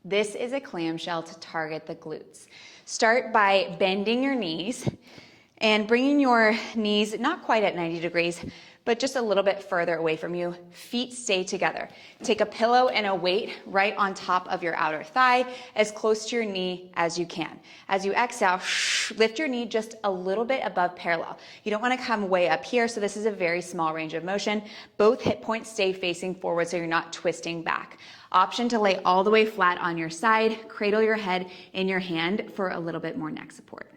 This is a clamshell to target the glutes. Start by bending your knees and bringing your knees not quite at 90 degrees, but just a little bit further away from you. Feet stay together. Take a pillow and a weight right on top of your outer thigh, as close to your knee as you can. As you exhale, lift your knee just a little bit above parallel. You don't want to come way up here, so this is a very small range of motion. Both hip points stay facing forward so you're not twisting back. Option to lay all the way flat on your side, cradle your head in your hand for a little bit more neck support.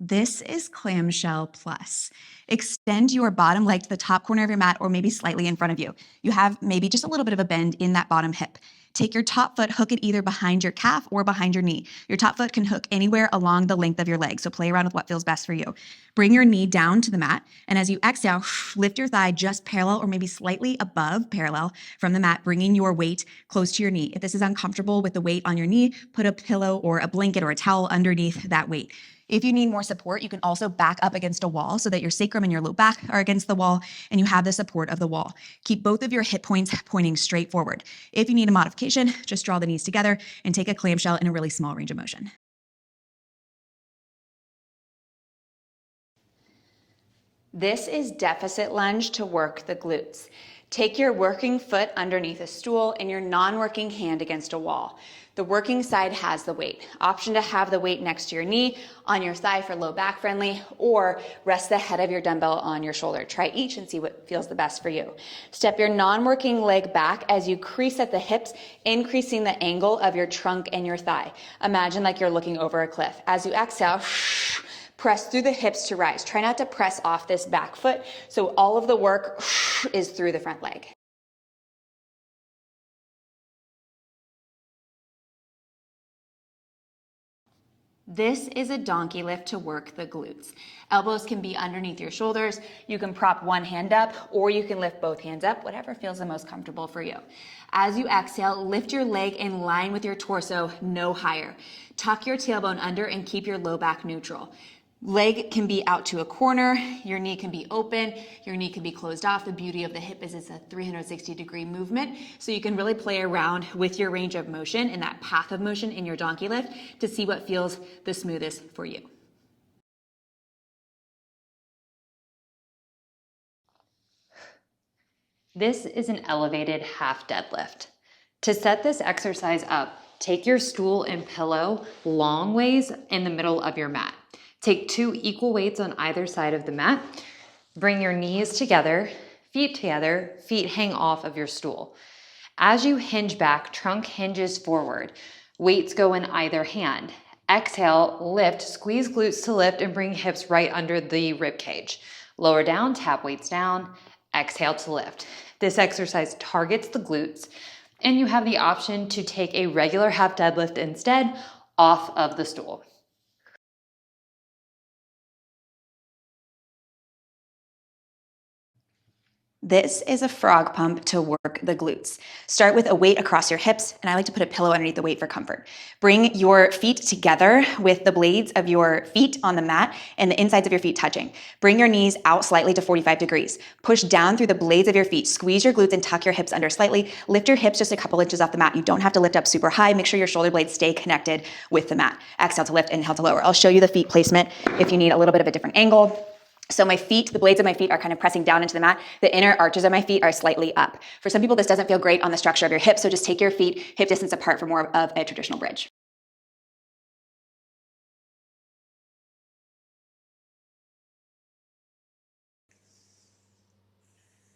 This is clamshell plus. Extend your bottom leg to the top corner of your mat or maybe slightly in front of you. You have maybe just a little bit of a bend in that bottom hip. Take your top foot, hook it either behind your calf or behind your knee. Your top foot can hook anywhere along the length of your leg, so play around with what feels best for you. Bring your knee down to the mat, and as you exhale, lift your thigh just parallel or maybe slightly above parallel from the mat, bringing your weight close to your knee. If this is uncomfortable with the weight on your knee, put a pillow or a blanket or a towel underneath that weight. If you need more support, you can also back up against a wall so that your sacrum and your low back are against the wall and you have the support of the wall. Keep both of your hip points pointing straight forward. If you need a modification, just draw the knees together and take a clamshell in a really small range of motion. This is deficit lunge to work the glutes. Take your working foot underneath a stool and your non-working hand against a wall. The working side has the weight. Option to have the weight next to your knee, on your thigh for low back friendly, or rest the head of your dumbbell on your shoulder. Try each and see what feels the best for you. Step your non-working leg back as you crease at the hips, increasing the angle of your trunk and your thigh. Imagine like you're looking over a cliff. As you exhale, press through the hips to rise. Try not to press off this back foot, so all of the work is through the front leg. This is a donkey lift to work the glutes. Elbows can be underneath your shoulders. You can prop one hand up or you can lift both hands up, whatever feels the most comfortable for you. As you exhale, lift your leg in line with your torso, no higher. Tuck your tailbone under and keep your low back neutral. Leg can be out to a corner, your knee can be open, your knee can be closed off. The beauty of the hip is it's a 360-degree movement, so you can really play around with your range of motion and that path of motion in your donkey lift to see what feels the smoothest for you. This is an elevated half deadlift. To set this exercise up, take your stool and pillow long ways in the middle of your mat. Take 2 equal weights on either side of the mat. Bring your knees together, feet hang off of your stool. As you hinge back, trunk hinges forward. Weights go in either hand. Exhale, lift, squeeze glutes to lift and bring hips right under the rib cage. Lower down, tap weights down, exhale to lift. This exercise targets the glutes and you have the option to take a regular half deadlift instead off of the stool. This is a frog pump to work the glutes. Start with a weight across your hips, and I like to put a pillow underneath the weight for comfort. Bring your feet together with the blades of your feet on the mat and the insides of your feet touching. Bring your knees out slightly to 45 degrees. Push down through the blades of your feet. Squeeze your glutes and tuck your hips under slightly. Lift your hips just a couple inches off the mat. You don't have to lift up super high. Make sure your shoulder blades stay connected with the mat. Exhale to lift, inhale to lower. I'll show you the feet placement if you need a little bit of a different angle. So my feet, the blades of my feet are kind of pressing down into the mat. The inner arches of my feet are slightly up. For some people, this doesn't feel great on the structure of your hips, so just take your feet hip distance apart for more of a traditional bridge.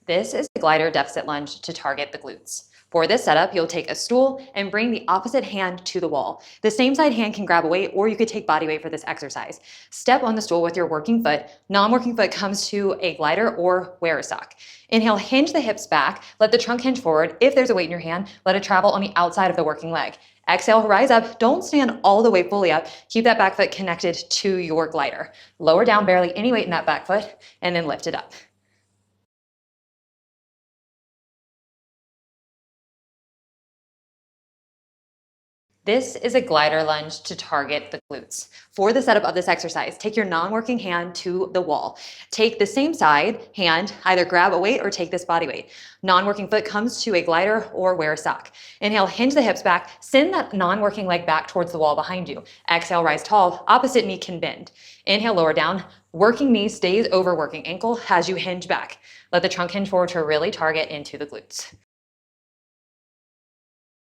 This is the glider deficit lunge to target the glutes. For this setup, you'll take a stool and bring the opposite hand to the wall. The same side hand can grab a weight, or you could take body weight for this exercise. Step on the stool with your working foot. Non-working foot comes to a glider or wear a sock. Inhale, hinge the hips back. Let the trunk hinge forward. If there's a weight in your hand, let it travel on the outside of the working leg. Exhale, rise up. Don't stand all the way fully up. Keep that back foot connected to your glider. Lower down barely any weight in that back foot, and then lift it up. This is a glider lunge to target the glutes. For the setup of this exercise, take your non-working hand to the wall. Take the same side hand, either grab a weight or take this body weight. Non-working foot comes to a glider or wear a sock. Inhale, hinge the hips back, send that non-working leg back towards the wall behind you. Exhale, rise tall, opposite knee can bend. Inhale, lower down, working knee stays over working ankle as you hinge back. Let the trunk hinge forward to really target into the glutes.